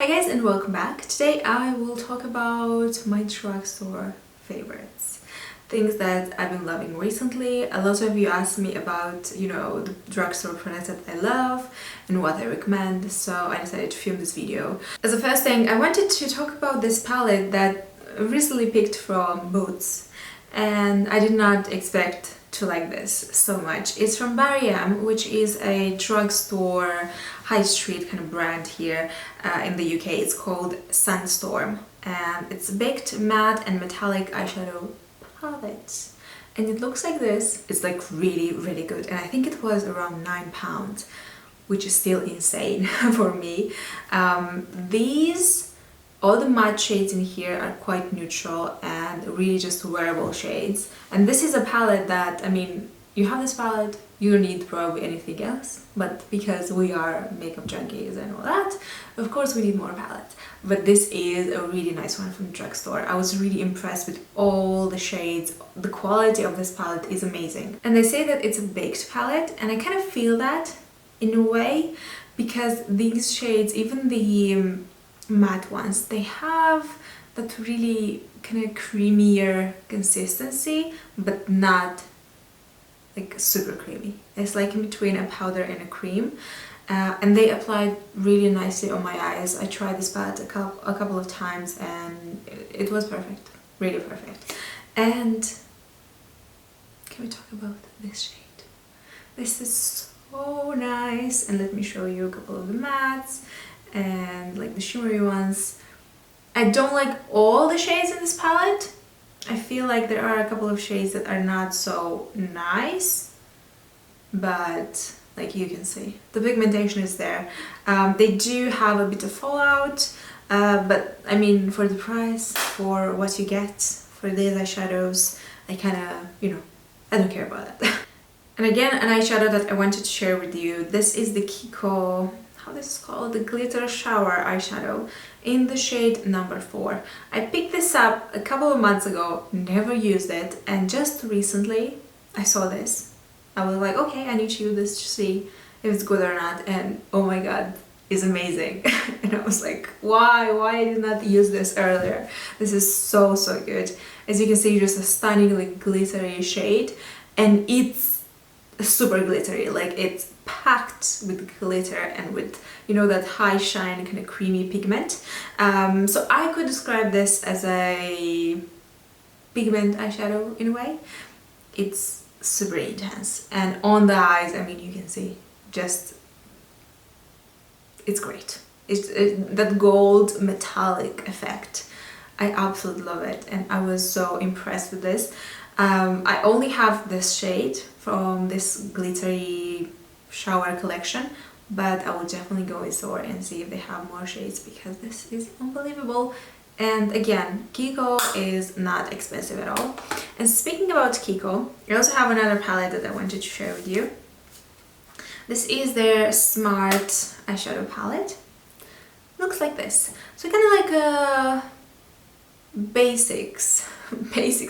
Hi guys and welcome back. Today I will talk about my drugstore favorites. Things that I've been loving recently. A lot of you asked me about, the drugstore products that I love and what I recommend, so I decided to film this video. As the first thing, I wanted to talk about this palette that I recently picked from Boots, and I did not expect to like this so much. It's from REvlon, which is a drugstore high street kind of brand here in the UK. It's called Sandstorm, and it's a baked matte and metallic eyeshadow palette, and it looks like this. It's like really good, and I think it was around £9, which is still insane for me. All the matte shades in here are quite neutral and really just wearable shades. And this is a palette that, you have this palette, you don't need probably anything else. But because we are makeup junkies and all that, of course we need more palettes. But this is a really nice one from Drugstore. I was really impressed with all the shades. The quality of this palette is amazing. And they say that it's a baked palette, and I kind of feel that in a way, because these shades, even the matte ones, they have that really kind of creamier consistency, but not like super creamy. It's like in between a powder and a cream, and they applied really nicely on my eyes. I tried this palette a couple of times and it was perfect, really perfect. And can we talk about this shade? This is so nice, and let me show you a couple of the mattes and like the shimmery ones. I don't like all the shades in this palette. I feel like there are a couple of shades that are not so nice, but like you can see, the pigmentation is there. They do have a bit of fallout, but I mean, for the price, for what you get for these eyeshadows, I kind of, I don't care about that. And again, an eyeshadow that I wanted to share with you. This is the Kiko, this is called, the Glitter Shower eyeshadow in the shade number 4. I picked this up a couple of months ago, never used it, and just recently I saw this. I was like, okay, I need to use this to see if it's good or not, and oh my god, it's amazing. And I was like, why I did not use this earlier? This is so good. As you can see, just a stunningly glittery shade, and it's super glittery, like it's packed with glitter and with, that high shine kind of creamy pigment. So I could describe this as a pigment eyeshadow in a way. It's super intense, and on the eyes, you can see just, it's great. It's that gold metallic effect. I absolutely love it, and I was so impressed with this. I only have this shade from this glittery shower collection, but I will definitely go in store and see if they have more shades, because this is unbelievable. And again, Kiko is not expensive at all. And speaking about Kiko, I also have another palette that I wanted to share with you. This is their Smart eyeshadow palette. Looks like this. So kind of like a basics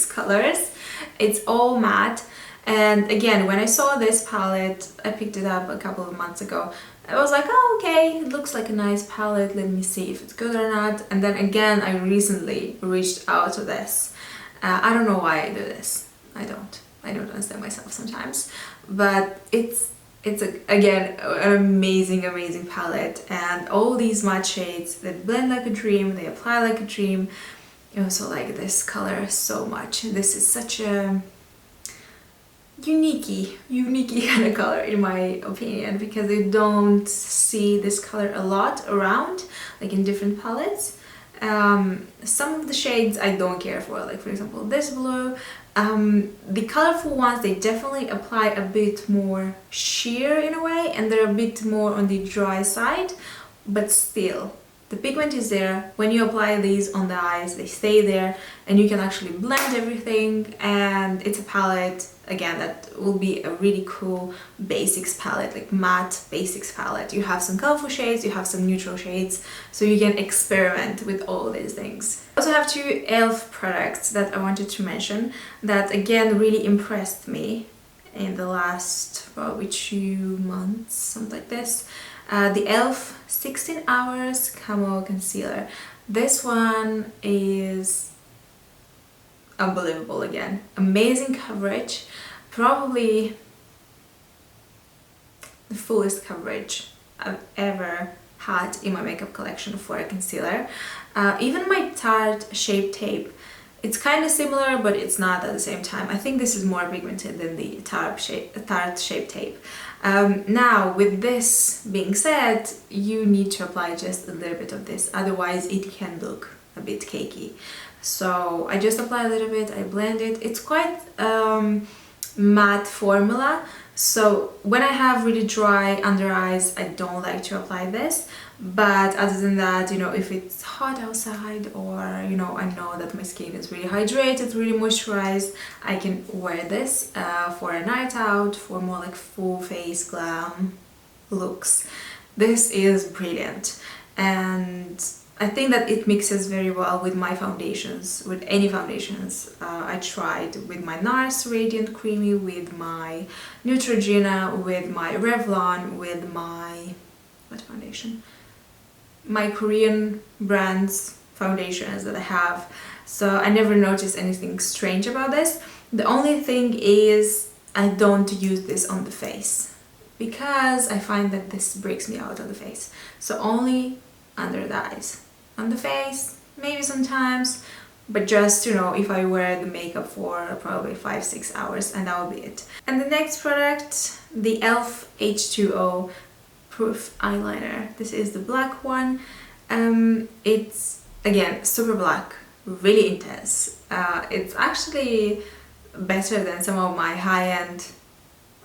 colors. It's all matte. And again, when I saw this palette, I picked it up a couple of months ago. I was like, oh, okay, it looks like a nice palette, let me see if it's good or not. And then again, I recently reached out to this. I don't know why I do this. I don't understand myself sometimes. But it's again, an amazing palette. And all these matte shades, they blend like a dream, they apply like a dream. I also like this color so much. This is such a unique kind of color in my opinion, because I don't see this color a lot around, like in different palettes. Some of the shades I don't care for, like for example this blue. The colorful ones, they definitely apply a bit more sheer in a way, and they're a bit more on the dry side, but still the pigment is there. When you apply these on the eyes, they stay there, and you can actually blend everything. And it's a palette, again, that will be a really cool basics palette, like matte basics palette. You have some colorful shades, you have some neutral shades, so you can experiment with all these things. I also have 2 e.l.f. products that I wanted to mention that again really impressed me in the last probably 2 months, something like this. The e.l.f. 16 Hours Camo Concealer. This one is unbelievable again. Amazing coverage. Probably the fullest coverage I've ever had in my makeup collection for a concealer. Even my Tarte Shape Tape, it's kind of similar, but it's not at the same time. I think this is more pigmented than the Tarte Shape Tape. Now, with this being said, you need to apply just a little bit of this, otherwise it can look a bit cakey. So I just apply a little bit, I blend it. It's quite matte formula, so when I have really dry under eyes, I don't like to apply this. But other than that, you know, if it's hot outside, or you know, I know that my skin is really hydrated, really moisturized, I can wear this for a night out, for more like full face glam looks. This is brilliant, and I think that it mixes very well with my foundations, with any foundations. I tried with my NARS Radiant Creamy, with my Neutrogena, with my Revlon, with my... what foundation? My Korean brands foundations that I have. So I never noticed anything strange about this. The only thing is I don't use this on the face, because I find that this breaks me out on the face. So only under the eyes. On the face, maybe sometimes, but just, you know, if I wear the makeup for probably 5-6 hours, and that will be it. And the next product, the e.l.f. H2O Proof Eyeliner. This is the black one. It's, again, super black, really intense. It's actually better than some of my high-end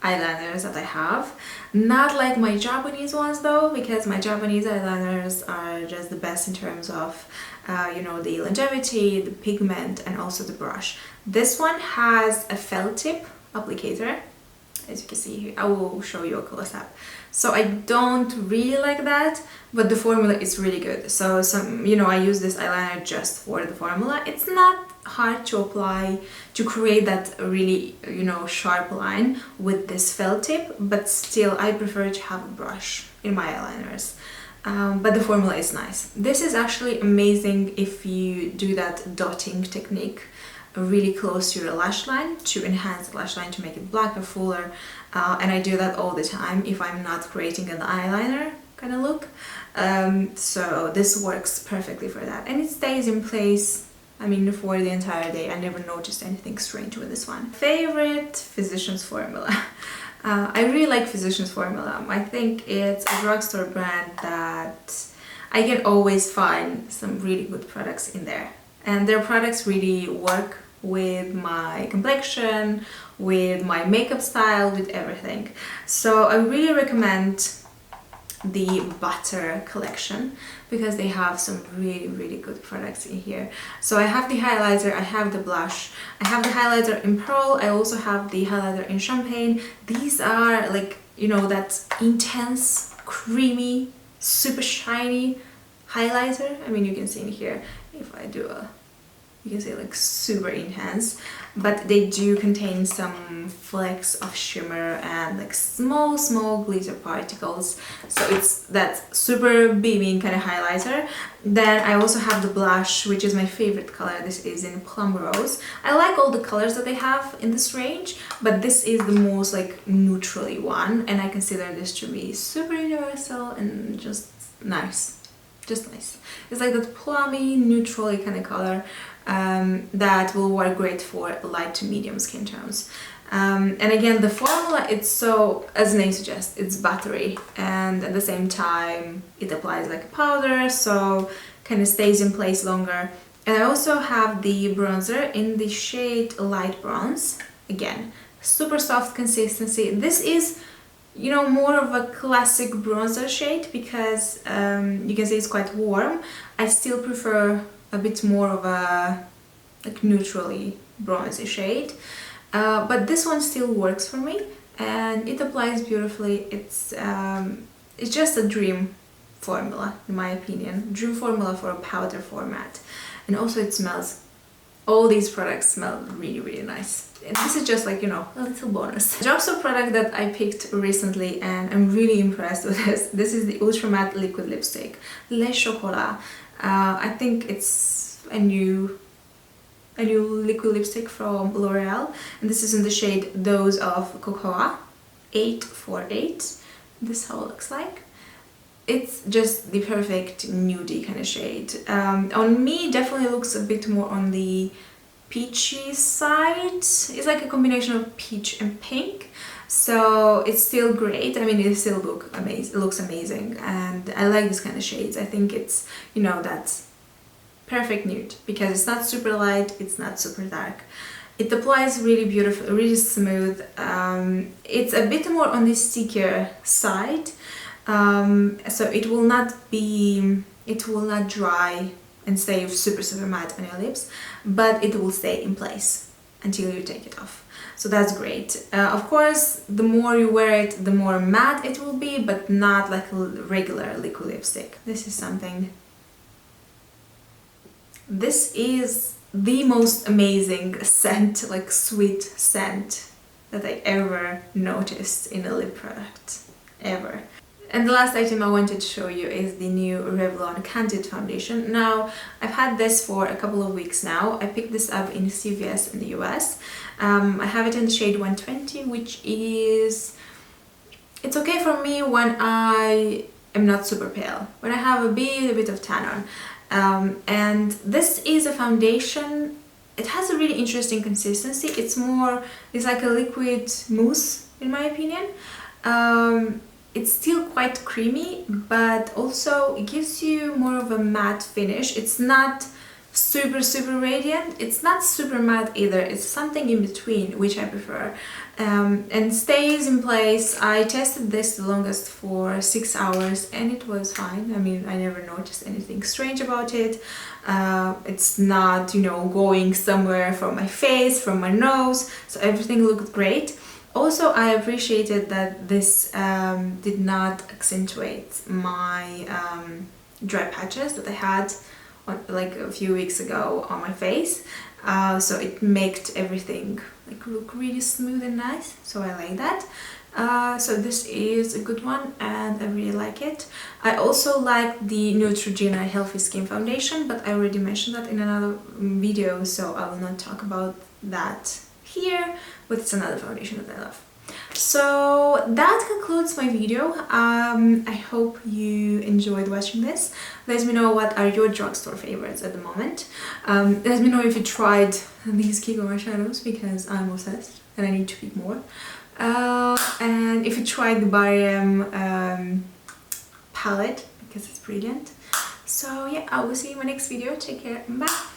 eyeliners that I have. Not like my Japanese ones though, because my Japanese eyeliners are just the best in terms of you know, the longevity, the pigment, and also the brush. This one has a felt tip applicator, as you can see here. I will show you a close-up. So I don't really like that, but the formula is really good. So you know, I use this eyeliner just for the formula. It's not hard to apply, to create that really, you know, sharp line with this felt tip, but still I prefer to have a brush in my eyeliners. But the formula is nice. This is actually amazing if you do that dotting technique really close to your lash line, to enhance the lash line, to make it blacker, fuller, and I do that all the time if I'm not creating an eyeliner kind of look. So this works perfectly for that, and it stays in place, I mean, for the entire day. I never noticed anything strange with this one. Favorite Physicians Formula. I really like Physicians Formula. I think it's a drugstore brand that I can always find some really good products in there. And their products really work with my complexion, with my makeup style, with everything. So I really recommend the Butter collection, because they have some really good products in here. So I have the highlighter, I have the blush, I have the highlighter in Pearl, I also have the highlighter in Champagne. These are like, you know, that intense, creamy, super shiny highlighter. I mean, you can see in here, if I do a, you can see like super intense, but they do contain some flecks of shimmer and like small glitter particles, so it's that super beaming kind of highlighter. Then I also have the blush, which is my favorite color. This is in Plum Rose. I like all the colors that they have in this range, but this is the most like neutrally one, and I consider this to be super universal and just nice. Just nice. It's like that plummy, neutrally kind of color that will work great for light to medium skin tones. And again, the formula, it's so, as the name suggests, it's buttery, and at the same time it applies like a powder, so kind of stays in place longer. And I also have the bronzer in the shade Light Bronze. Again, super soft consistency. This is, you know, more of a classic bronzer shade, because you can see it's quite warm. I still prefer a bit more of a like neutrally bronzy shade, but this one still works for me and it applies beautifully. It's just a dream formula, in my opinion. Dream formula for a powder format, and also it smells all these products smell really, really nice. And this is just like, you know, a little bonus. Drugstore product that I picked recently and I'm really impressed with this. This is the Ultra Matte Liquid Lipstick, Le Chocolat. I think it's a new liquid lipstick from L'Oreal, and this is in the shade Dose of Cocoa 848. This is how it looks like. It's just the perfect nudie kind of shade. On me, definitely looks a bit more on the peachy side. It's like a combination of peach and pink, so it's still great. I mean, it still looks amazing, and I like this kind of shades. I think it's, you know, that's perfect nude because it's not super light, it's not super dark. It applies really beautiful, really smooth. It's a bit more on the stickier side, so it will not dry and stay super matte on your lips, but it will stay in place until you take it off. So that's great. Of course, the more you wear it, the more matte it will be, but not like a regular liquid lipstick. This is something. This is the most amazing scent, like sweet scent, that I ever noticed in a lip product, ever. And the last item I wanted to show you is the new REvlon Candid foundation. Now, I've had this for a couple of weeks now. I picked this up in CVS in the US. I have it in the shade 120, which is... it's okay for me when I am not super pale, when I have a bit of tan on. And this is a foundation. It has a really interesting consistency. It's like a liquid mousse, in my opinion. It's still quite creamy, but also it gives you more of a matte finish. It's not super radiant, it's not super matte either, it's something in between, which I prefer, and stays in place. I tested this the longest for 6 hours and it was fine. I mean, I never noticed anything strange about it. It's not, you know, going somewhere from my face, from my nose, so everything looked great. Also, I appreciated that this did not accentuate my dry patches that I had like a few weeks ago on my face. So it made everything like look really smooth and nice, so I like that. So this is a good one and I really like it. I also like the Neutrogena Healthy Skin Foundation, but I already mentioned that in another video, so I will not talk about that here, but it's another foundation that I love. So that concludes my video. I hope you enjoyed watching this. Let me know what are your drugstore favorites at the moment. Let me know if you tried these Kiko eyeshadows, because I'm obsessed and I need to pick more. And if you tried the baroque palette, because it's brilliant. So yeah, I will see you in my next video. Take care. Bye!